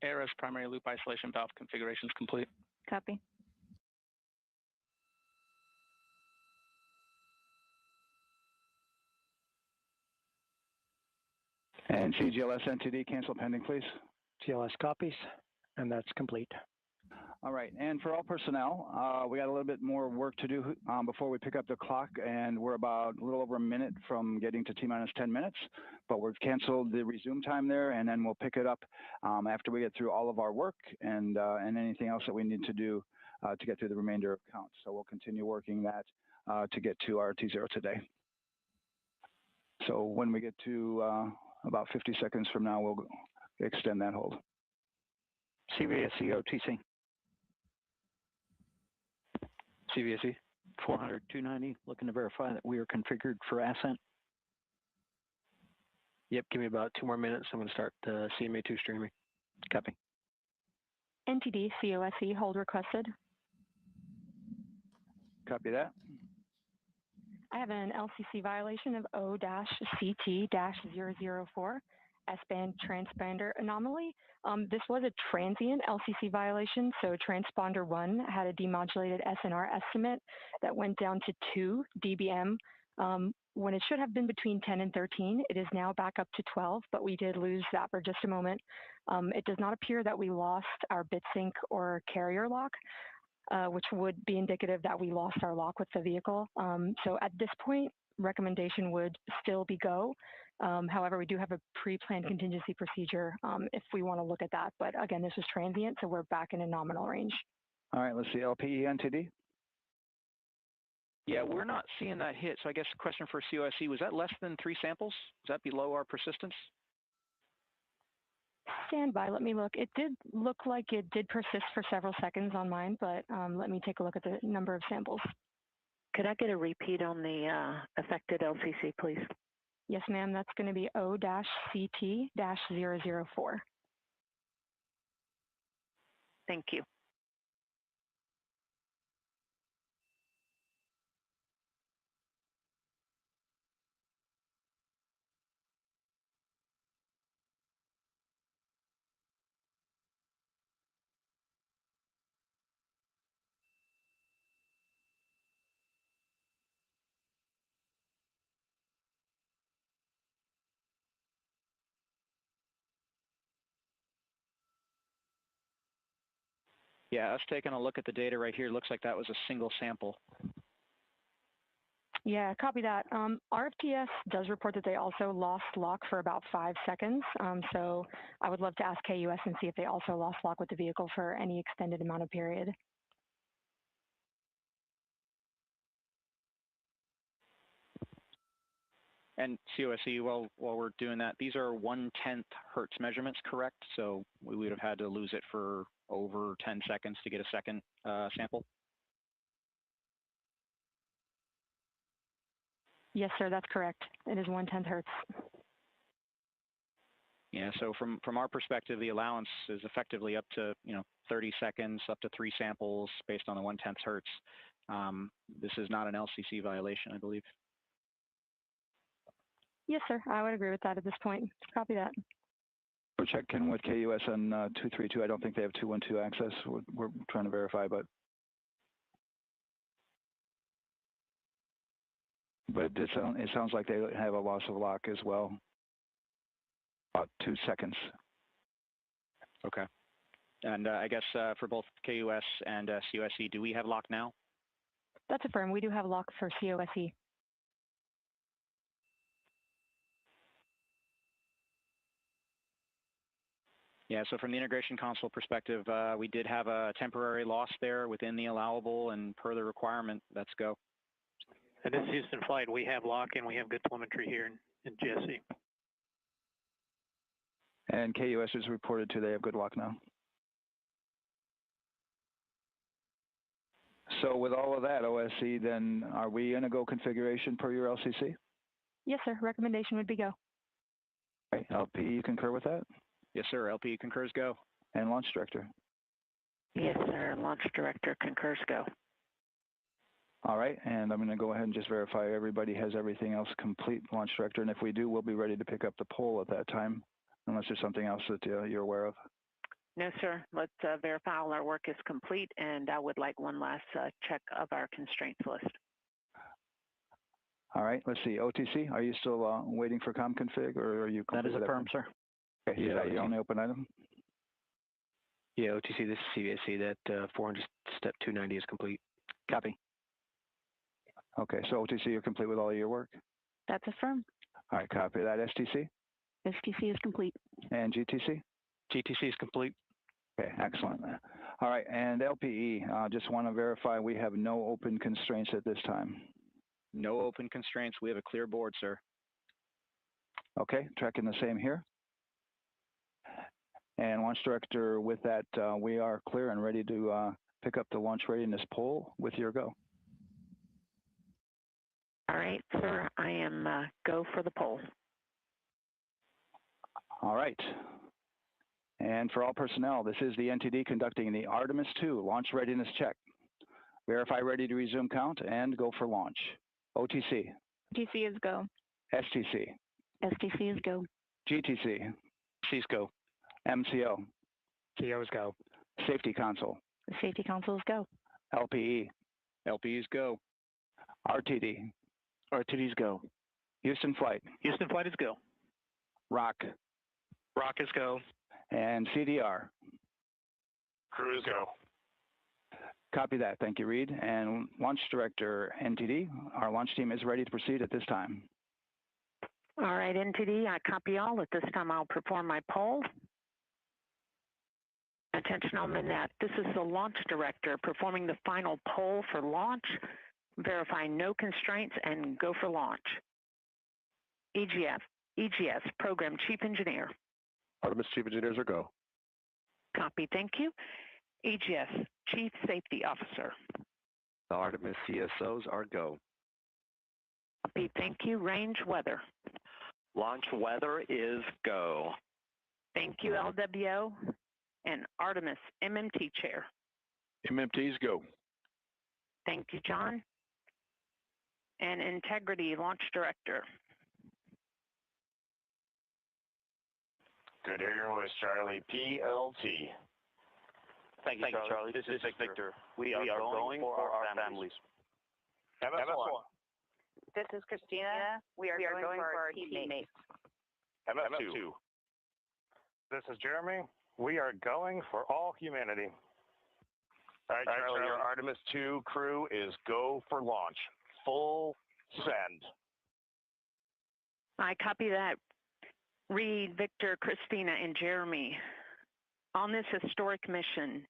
ARS primary loop isolation valve configuration is complete. Copy. And CGLS NTD, cancel pending, please. GLS copies, and that's complete. All right, and for all personnel, we got a little bit more work to do before we pick up the clock, and we're about a little over a minute from getting to T-minus 10 minutes, but we've canceled the resume time there, and then we'll pick it up after we get through all of our work and anything else that we need to do to get through the remainder of counts. So we'll continue working that to get to our T0 today. So when we get to about 50 seconds from now, we'll extend that hold. CVSE OTC. CVSE 400 290, looking to verify that we are configured for ascent. Yep, give me about 2 more minutes. I'm going to start CMA2 streaming. Copy. NTD COSE hold requested. Copy that. I have an LCC violation of O-CT-004, S-band transponder anomaly. This was a transient LCC violation, so transponder 1 had a demodulated SNR estimate that went down to 2 dBm when it should have been between 10 and 13. It is now back up to 12, but we did lose that for just a moment. It does not appear that we lost our bit sync or carrier lock, which would be indicative that we lost our lock with the vehicle. So at this point, recommendation would still be go. However, we do have a pre-planned contingency procedure if we want to look at that. But again, this is transient, so we're back in a nominal range. All right, let's see, LPE NTD. Yeah, we're not seeing that hit. So I guess the question for COSE, was that less than 3 samples? Was that below our persistence? Stand by, let me look. It did look like it did persist for several seconds on mine, but let me take a look at the number of samples. Could I get a repeat on the affected LCC, please? Yes, ma'am, that's going to be O-CT-004. Thank you. Yeah, us taking a look at the data right here, looks like that was a single sample. Yeah, copy that. RFTS does report that they also lost lock for about 5 seconds. So I would love to ask KUS and see if they also lost lock with the vehicle for any extended amount of period. And COSE, while we're doing that, these are 1/10 hertz measurements, correct? So we would have had to lose it for over 10 seconds to get a second sample? Yes, sir, that's correct. It is 1/10 hertz. Yeah, so from our perspective, the allowance is effectively up to 30 seconds, up to 3 samples based on the 1/10 hertz. This is not an LCC violation, I believe. Yes, sir, I would agree with that at this point. Copy that. We're checking with KUS on 232. I don't think they have 212 access. We're trying to verify, but it sounds like they have a loss of lock as well. About 2 seconds. Okay. And I guess for both KUS and COSE, do we have lock now? That's affirmed. We do have lock for COSE. Yeah, so from the integration console perspective, we did have a temporary loss there within the allowable, and per the requirement, let's go. And this is Houston Flight. We have lock and we have good telemetry here in GSC. And KUS is reported to they have good lock now. So with all of that, OSC, then are we in a go configuration per your LCC? Yes, sir. Recommendation would be go. Okay. LP, you concur with that? Yes, sir. LP concurs go. And Launch Director? Yes, sir. Launch Director concurs go. All right, and I'm going to go ahead and just verify everybody has everything else complete, Launch Director, and if we do, we'll be ready to pick up the poll at that time, unless there's something else that you're aware of. No, sir. Let's verify all our work is complete, and I would like one last check of our constraints list. All right, let's see. OTC, are you still waiting for ComConfig, or are you? That is affirmed, sir. Okay, yeah, the only open item? Yeah, OTC, this is CVSC. That 400 step 290 is complete. Copy. Okay, so OTC, you're complete with all of your work? That's affirmed. All right, copy that. STC? STC is complete. And GTC? GTC is complete. Okay, excellent. All right, and LPE, just want to verify we have no open constraints at this time. No open constraints. We have a clear board, sir. Okay, tracking the same here. And Launch Director, with that, we are clear and ready to pick up the launch readiness poll with your go. All right, sir. I am go for the poll. All right. And for all personnel, this is the NTD conducting the Artemis II launch readiness check. Verify ready to resume count and go for launch. OTC. OTC is go. STC. STC is go. GTC. C's go. MCO. CO is go. Safety Console. The Safety Console is go. LPE. LPE is go. RTD. RTD is go. Houston Flight. Houston Flight is go. ROC. ROC is go. And CDR. Crew is go. Copy that. Thank you, Reed. And Launch Director NTD, our launch team is ready to proceed at this time. All right, NTD, I copy all. At this time, I'll perform my poll. Attention on the net. This is the Launch Director performing the final poll for launch. Verify no constraints and go for launch. EGS, Program Chief Engineer. Artemis Chief Engineers are go. Copy, thank you. EGS, Chief Safety Officer. The Artemis CSOs are go. Copy, thank you. Range Weather. Launch weather is go. Thank you, LWO. And Artemis MMT Chair. MMTs go. Thank you, John. And Integrity Launch Director. Good here with Charlie PLT. Thank you, Charlie. This is Victor. We are going for our families. MS1. This is Christina. We are going for our teammates. MS2. This is Jeremy. We are going for all humanity. All right, Charlie, your Artemis 2 crew is go for launch. Full send. I copy that. Reed, Victor, Christina, and Jeremy. On this historic mission,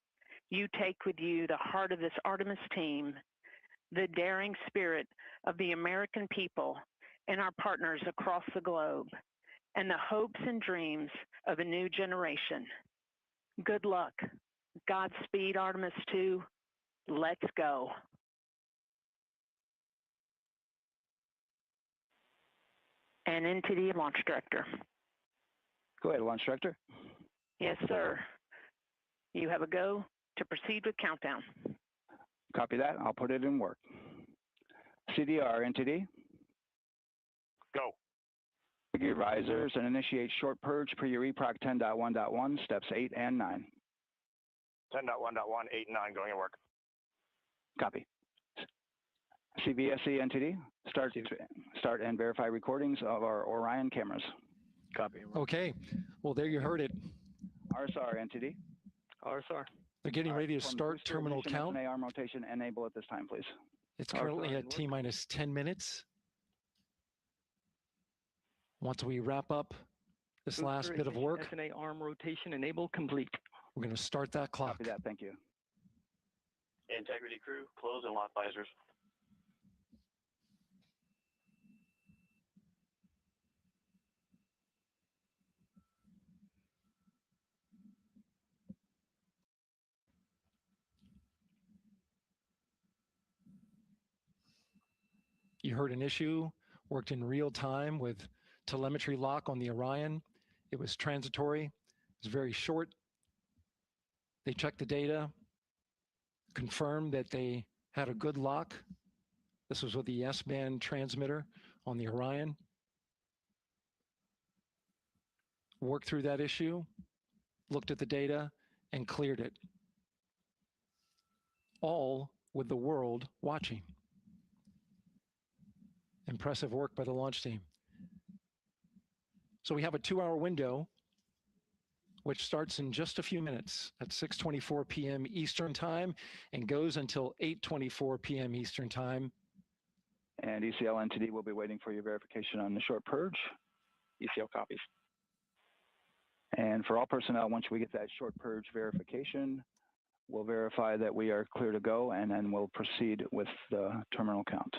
you take with you the heart of this Artemis team, the daring spirit of the American people and our partners across the globe, and the hopes and dreams of a new generation. Good luck. Godspeed, Artemis 2. Let's go. And NTD Launch Director. Go ahead, Launch Director. Yes, sir. You have a go to proceed with countdown. Copy that. I'll put it in work. CDR NTD. Go. Gear risers and initiate short purge per your EPROC 10.1.1, steps 8 and 9. 10.1.1, 8 and 9 going to work. Copy. CVSE NTD, start and verify recordings of our Orion cameras. Copy. Okay. Well, there you heard it. RSR NTD. RSR. They're getting ready to start terminal count. SNA arm rotation enable at this time, please. It's currently at T-minus 10 minutes. Once we wrap up this last bit of work, SNA arm rotation enable complete. we're going to start that clock. Copy that. Thank you. Integrity crew, close and lock visors. You heard an issue, worked in real time with telemetry lock on the Orion. It was transitory. It was very short. They checked the data, confirmed that they had a good lock. This was with the S-band transmitter on the Orion. Worked through that issue, looked at the data, and cleared it. All with the world watching. Impressive work by the launch team. So we have a 2-hour window, which starts in just a few minutes at 6:24 p.m. Eastern Time and goes until 8:24 p.m. Eastern Time. And ECL NTD will be waiting for your verification on the short purge. ECL copies. And for all personnel, once we get that short purge verification, we'll verify that we are clear to go, and then we'll proceed with the terminal count.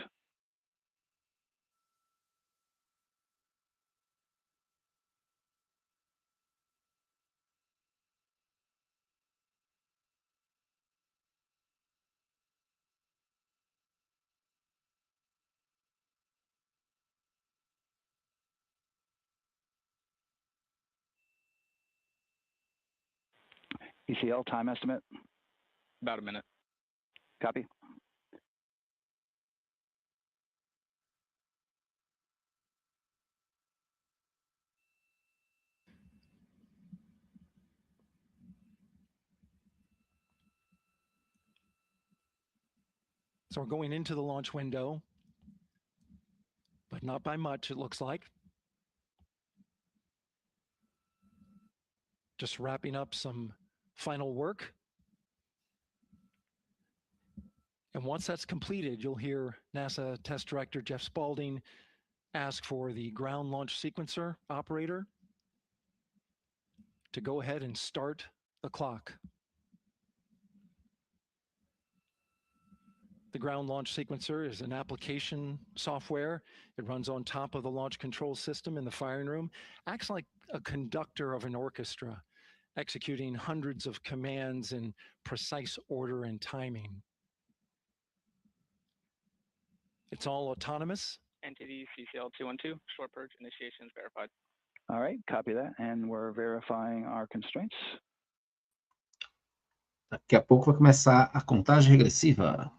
ECL time estimate? About a minute. Copy. So we're going into the launch window, but not by much, it looks like. Just wrapping up some final work. And once that's completed, you'll hear NASA Test Director Jeff Spaulding ask for the ground launch sequencer operator to go ahead and start the clock. The ground launch sequencer is an application software. It runs on top of the launch control system in the firing room, acts like a conductor of an orchestra, executing hundreds of commands in precise order and timing. It's all autonomous. Entity CCL 212, short purge initiations verified. All right, copy that, and we're verifying our constraints. Daqui a pouco vai começar a contagem regressiva.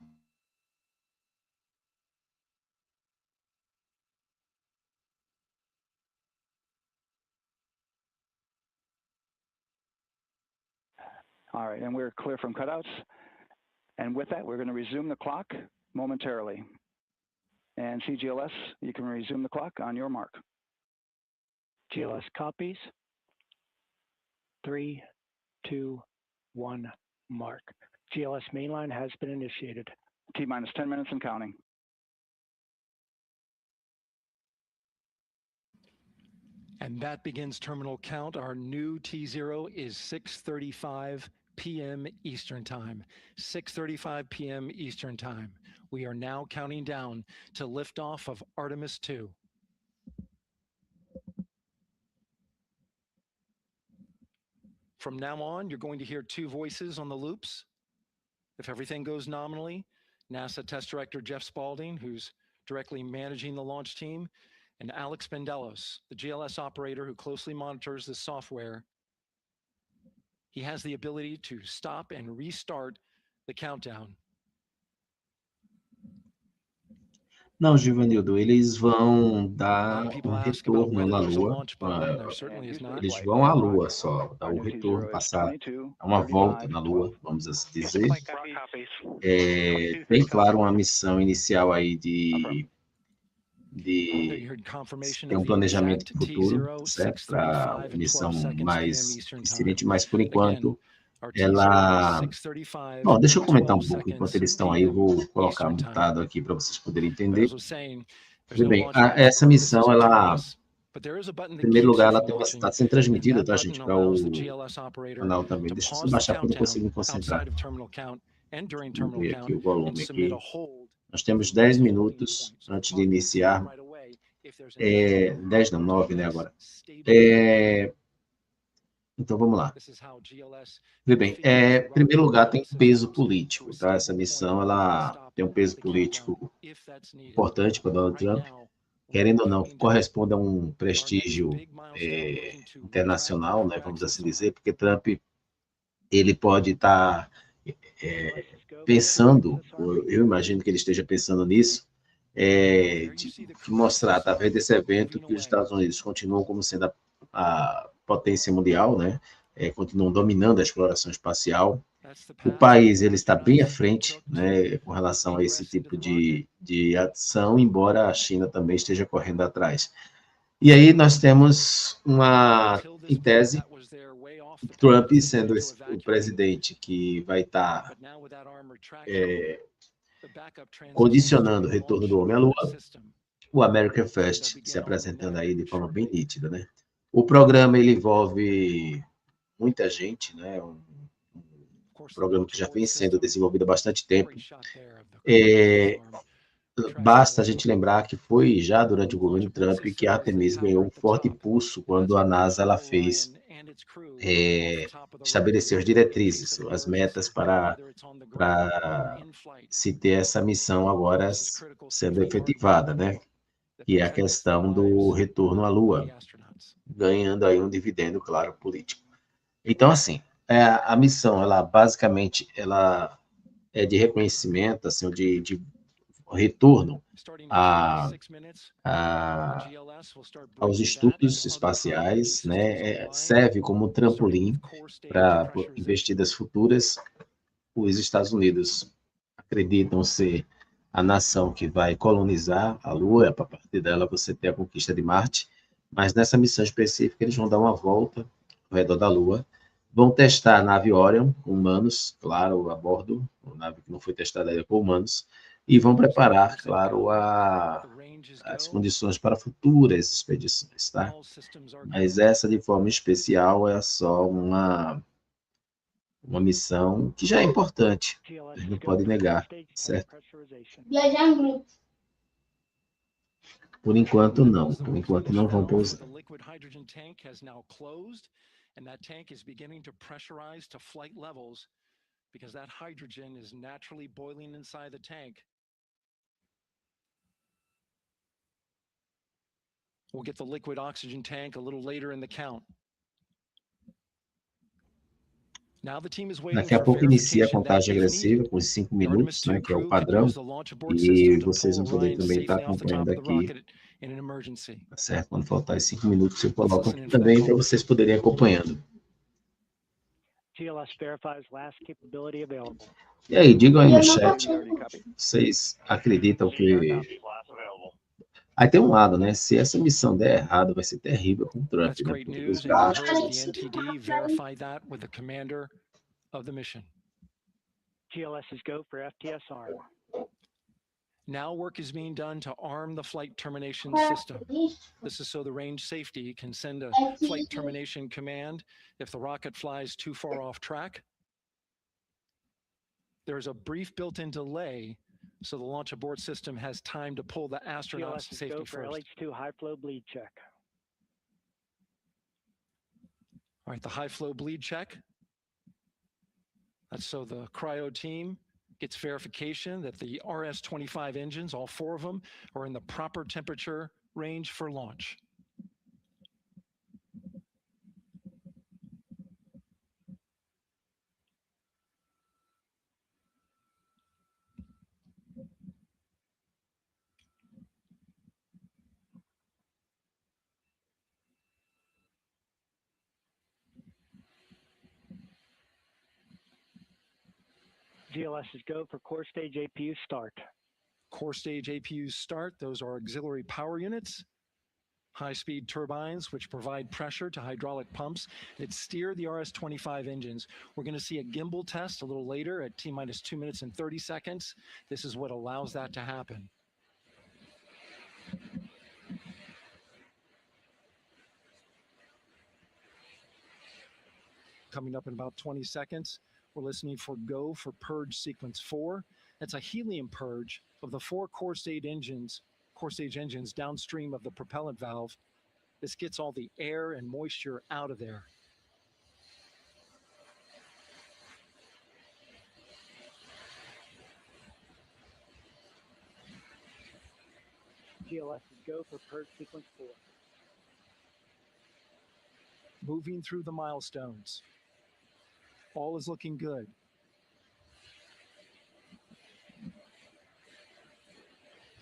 All right, and we're clear from cutouts. And with that, we're going to resume the clock momentarily. And CGLS, you can resume the clock on your mark. GLS copies. 3, 2, 1, mark. GLS mainline has been initiated. T-minus 10 minutes and counting. And that begins terminal count. Our new T0 is 6:35 p.m. Eastern Time. 6:35 p.m. Eastern Time. We are now counting down to liftoff of Artemis 2. From now on, you're going to hear two voices on the loops. If everything goes nominally, NASA Test Director Jeff Spaulding, who's directly managing the launch team, and Alex Bendelos, the GLS operator who closely monitors the software. He has the ability to stop and restart the countdown. Não, Givanildo, eles vão dar um retorno na Lua. Eles vão à Lua só, dar o retorno, passar uma volta na Lua, vamos assim dizer. Tem, claro, uma missão inicial aí de ter um planejamento futuro, certo? Para uma missão mais eficiente, mas por enquanto ela... Bom, deixa eu comentar um pouco enquanto eles estão aí, eu vou colocar mutado aqui para vocês poderem entender. Tudo bem, essa missão, ela... Em primeiro lugar, ela está sendo transmitida, tá, gente, para o canal também. Deixa eu só baixar porque eu não consigo me concentrar. Vamos ver aqui o volume aqui. Nós temos 10 minutos antes de iniciar. 10 não, 9, né, agora. Então, vamos lá. Vê bem, em primeiro lugar, tem peso político, tá? Essa missão, ela tem um peso político importante para Donald Trump. Querendo ou não, corresponde a um prestígio internacional, né, vamos assim dizer, porque Trump, ele pode estar pensando, eu imagino que ele esteja pensando nisso, de mostrar, através desse evento, que os Estados Unidos continuam como sendo a potência mundial, né? Continuam dominando a exploração espacial. O país ele está bem à frente, né, com relação a esse tipo de ação, embora a China também esteja correndo atrás. E aí nós temos em tese, Trump sendo o presidente que vai estar condicionando o retorno do homem à Lua, o American First se apresentando aí de forma bem nítida, né? O programa ele envolve muita gente, né? Um programa que já vem sendo desenvolvido há bastante tempo. Basta a gente lembrar que foi já durante o governo Trump que a Artemis ganhou um forte impulso quando a NASA ela fez estabelecer as diretrizes, as metas para se ter essa missão agora sendo efetivada, né? Que é a questão do retorno à Lua, ganhando aí um dividendo, claro, político. Então, assim, a missão, ela basicamente, ela é de reconhecimento, assim, de retorno aos estudos espaciais, né? Serve como trampolim para investidas futuras. Os Estados Unidos acreditam ser a nação que vai colonizar a Lua, para partir dela você ter a conquista de Marte, mas nessa missão específica eles vão dar uma volta ao redor da Lua, Vão testar a nave Orion com humanos, claro, a bordo, a nave que não foi testada ainda com humanos, e vão preparar, claro, as condições para futuras expedições, tá? Mas essa, de forma especial, é só uma missão que já é importante, a gente não pode negar, certo? Viajar em grupo. Por enquanto, não. Por enquanto, não vão pousar. The liquid hydrogen tank has now closed, and that tank is beginning to pressurize to flight levels because that hydrogen is naturally boiling inside the tank. We'll get the liquid oxygen tank a little later in the count. Daqui a pouco inicia a contagem regressiva com os 5 minutos, né, que é o padrão, e vocês vão poder também estar acompanhando aqui, tá certo? Quando faltar os 5 minutos, eu coloco aqui também para vocês poderem ir acompanhando. E aí, digam aí no chat, vocês acreditam que... Aí tem um lado, né? Se essa missão der errado, vai ser terrível com o Trump, né? Porque os gastos... GLS's go for FTS arm. Now work is being done to arm the flight termination system. This is so the range safety can send a flight termination command if the rocket flies too far off track. There's a brief built-in delay, so the launch abort system has time to pull the astronauts to safety first. LH2 high flow bleed check. All right, the high flow bleed check. That's so the cryo team gets verification that the RS-25 engines, all 4 of them, are in the proper temperature range for launch. GLS's go for core stage APU start. Core stage APUs start. Those are auxiliary power units, high-speed turbines, which provide pressure to hydraulic pumps that steer the RS-25 engines. We're going to see a gimbal test a little later at T-minus 2 minutes and 30 seconds. This is what allows that to happen. Coming up in about 20 seconds. We're listening for go for purge sequence 4. That's a helium purge of the 4 core stage engines downstream of the propellant valve. This gets all the air and moisture out of there. GLS is go for purge sequence 4. Moving through the milestones. All is looking good.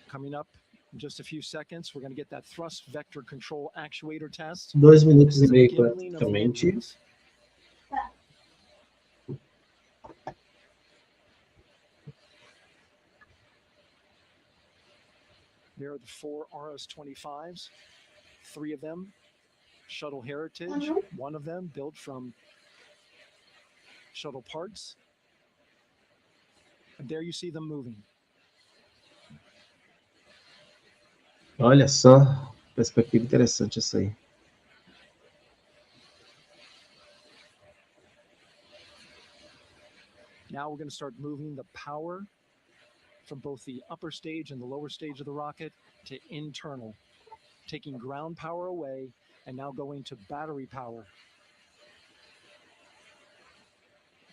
Coming up in just a few seconds, we're going to get that thrust vector control actuator test. 2 minutos e meio praticamente. There are the 4 RS-25s, 3 of them shuttle heritage, 1 of them built from shuttle parts. And there you see them moving. Olha só, perspectiva interessante essa aí. Now we're going to start moving the power from both the upper stage and the lower stage of the rocket to internal, taking ground power away and now going to battery power.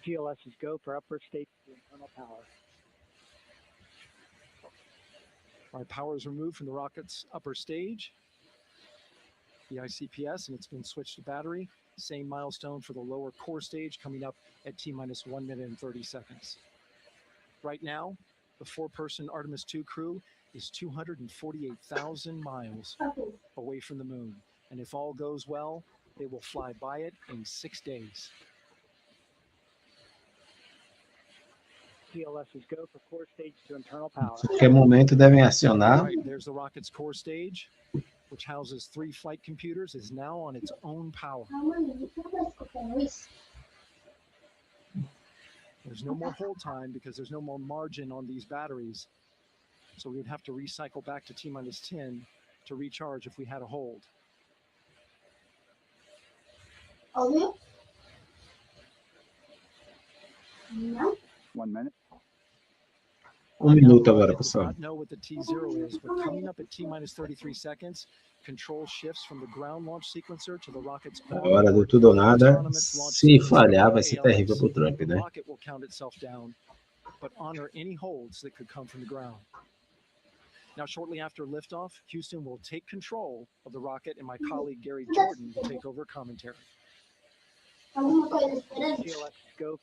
GLS's go for upper stage to internal power. Our power is removed from the rocket's upper stage, the ICPS, and it's been switched to battery. Same milestone for the lower core stage coming up at T-minus 1 minute and 30 seconds. Right now, the 4-person Artemis II crew is 248,000 miles away from the moon. And if all goes well, they will fly by it in 6 days. GLS's go for core stage to internal power. A qualquer momento devem acionar. Right, there's the rocket's core stage, which houses 3 flight computers, is now on its own power. There's no more hold time because there's no more margin on these batteries. So we'd have to recycle back to T-10 to recharge if we had a hold. Obvio. No. 1 minute. Minuto agora, Does pessoal. not know what the T0 is, but coming up at T-33 seconds, control shifts from the ground launch sequencer to the rocket's A hora do tudo ou nada. Se falhar, vai ser terrível pro Trump, The né? rocket will count itself down, but honor any holds that could come from the ground. Now, shortly after liftoff, Houston will take control of the rocket, and my colleague Gary Jordan will take over commentary. Go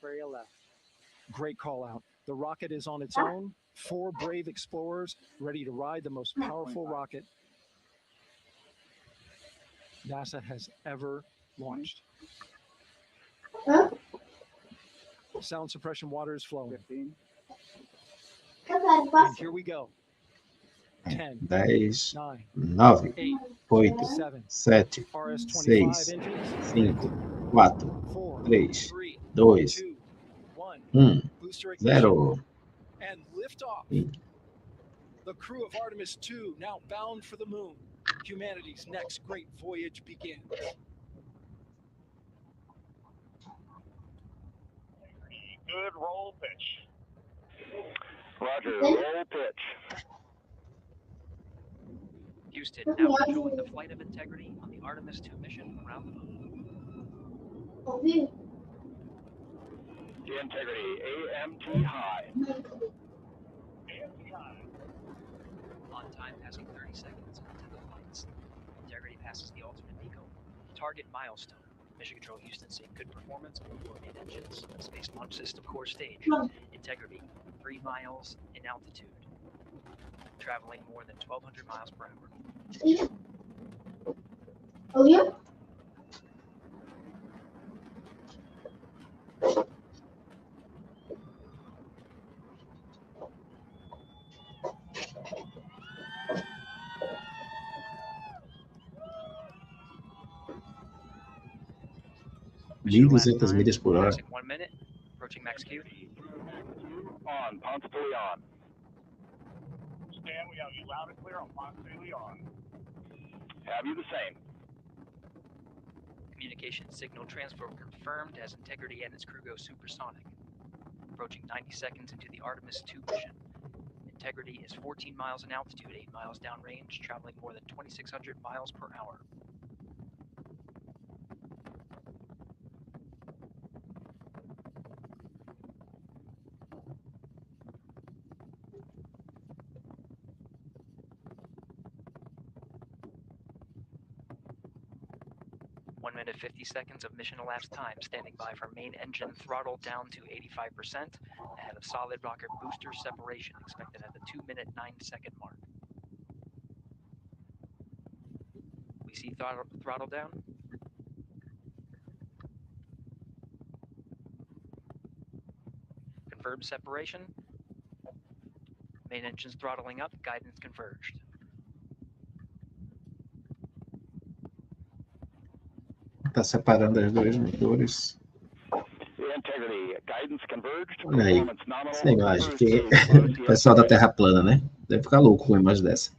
for your left. Great call out. The rocket is on its own. 4 brave explorers ready to ride the most powerful rocket NASA has ever launched. Sound suppression water is flowing. 15. And here we go. 10, 10, 9, 9, 8, 8, 7, 7, RS-25 6, engines. 5, 4, 4, 3, 3, 2, 2, 1. 1, Booster ignition. 0. And liftoff. The crew of Artemis 2 now bound for the moon. Humanity's next great voyage begins. Good roll pitch. Roger, roll pitch. Houston now rejoin the flight of integrity on the Artemis 2 mission around the moon. Integrity, AMT high. On time passing 30 seconds into the flights. Integrity passes the ultimate MECO. Target milestone. Mission Control Houston seeing good performance on the main engines. Space Launch System core stage. Integrity, 3 miles in altitude. Traveling more than 1,200 miles per hour. Obvio. Mil 200 milhas por hora. Passing 1 minute. Approaching max Q. On, Ponce de Leon. Stan, we have you loud and clear on Ponce de Leon. Have you the same? Communication signal transfer confirmed as Integrity and its crew go supersonic. Approaching 90 seconds into the Artemis 2 mission. Integrity is 14 miles in altitude, 8 miles downrange, traveling more than 2,600 miles per hour. One minute 50 seconds of mission elapsed time, standing by for main engine throttle down to 85%, ahead of solid rocket booster separation, expected at the 2-minute 9-second mark. We see throttle down. Confirmed separation. Main engines throttling up, guidance converged. Tá separando as dois motores. Integrity, guidance converged. Olha aí, essa imagem que o pessoal da Terra plana, né? Deve ficar louco com uma imagem dessa.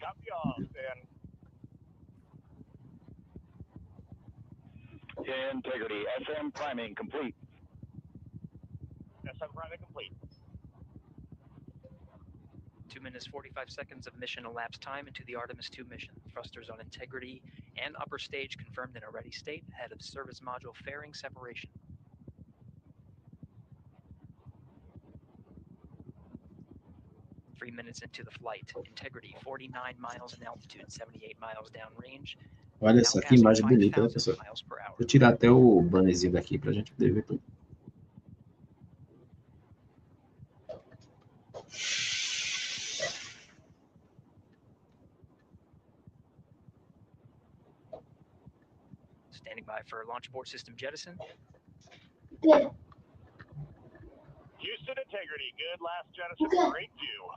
Integrity, SM priming complete. SM priming complete. 2 minutes 45 seconds of mission elapsed time into the Artemis 2 mission. Thrusters on Integrity and upper stage confirmed in a ready state ahead of service module fairing separation. Three minutes into the flight. Integrity 49 miles in altitude, 78 miles downrange. Olha só que imagem bonita, né, pessoal? Vou tirar até o bannerzinho daqui para a gente poder ver tudo. Standing by for launch abort system jettison. Good. Houston Integrity, good last jettison, great view.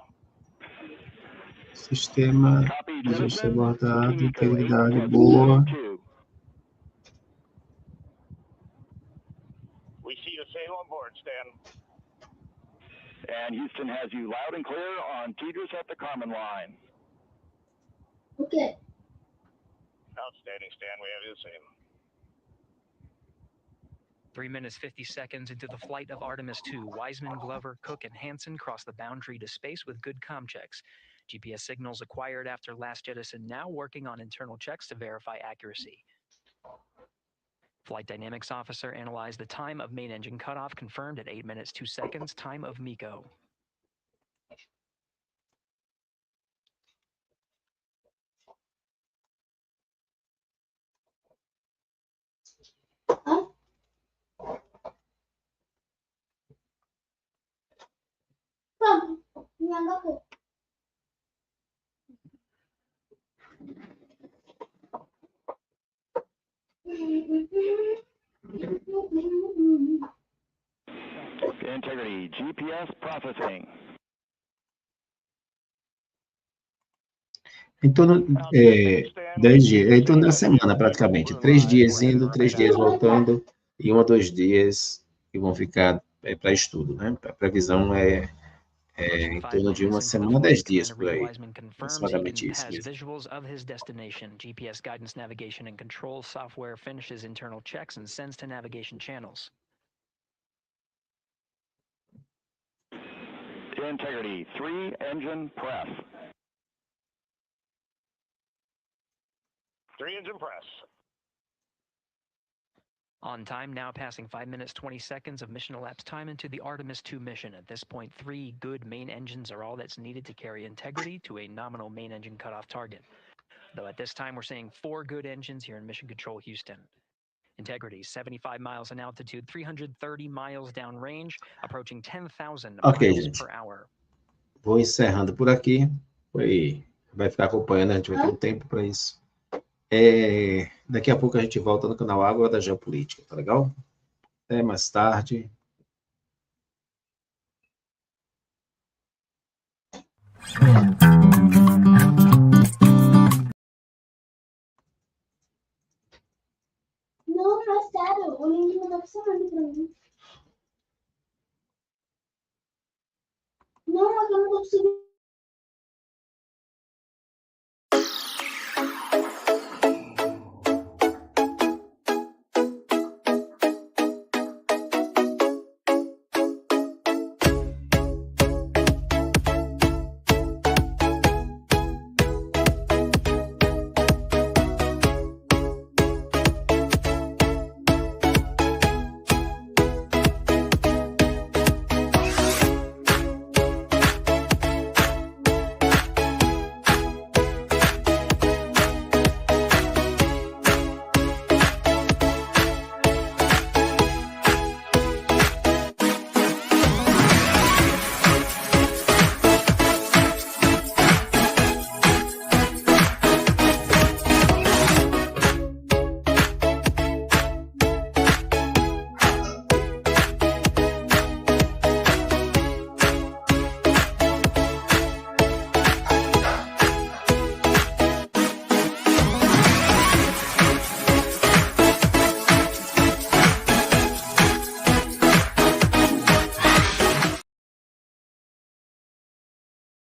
Sistema de ajuste abordado, integridade boa. We see you sail on board, Stan. And Houston has you loud and clear on Tidris at the Carmen line. Okay. Outstanding, Stan. We have you the same. 3 minutes, 50 seconds into the flight of Artemis 2, Wiseman, Glover, Cook, and Hansen cross the boundary to space with good comm checks. GPS signals acquired after last jettison now working on internal checks to verify accuracy. Flight Dynamics Officer analyzed the time of main engine cutoff, confirmed at 8 minutes, 2 seconds, time of MECO. Integrity GPS processing. Em torno, 10 dias, em torno da semana, praticamente. 3 dias indo, 3 dias voltando, e 1 ou 2 dias que vão ficar para estudo, né? A previsão é em torno de 1 semana, 10 dias por aí. Aproximadamente isso mesmo. Visuals of his destination. GPS guidance, navigation, and control software finishes internal checks and sends to navigation channels. Integrity 3 engine press. 3 engine press. On time, now passing 5 minutes, 20 seconds of mission elapsed time into the Artemis 2 mission. At this point, 3 good main engines are all that's needed to carry Integrity to a nominal main engine cutoff target. Though at this time, we're seeing 4 good engines here in Mission Control Houston. Integrity, 75 miles in altitude, 330 miles downrange, approaching 10,000 miles per hour. Vou encerrando por aqui. Vai ficar acompanhando, a gente vai ter um tempo para isso. Daqui a pouco a gente volta no canal Água da Geopolítica, tá legal? Até mais tarde. Não, mas sério, o link não tá funcionando pra mim. Não, eu não consigo.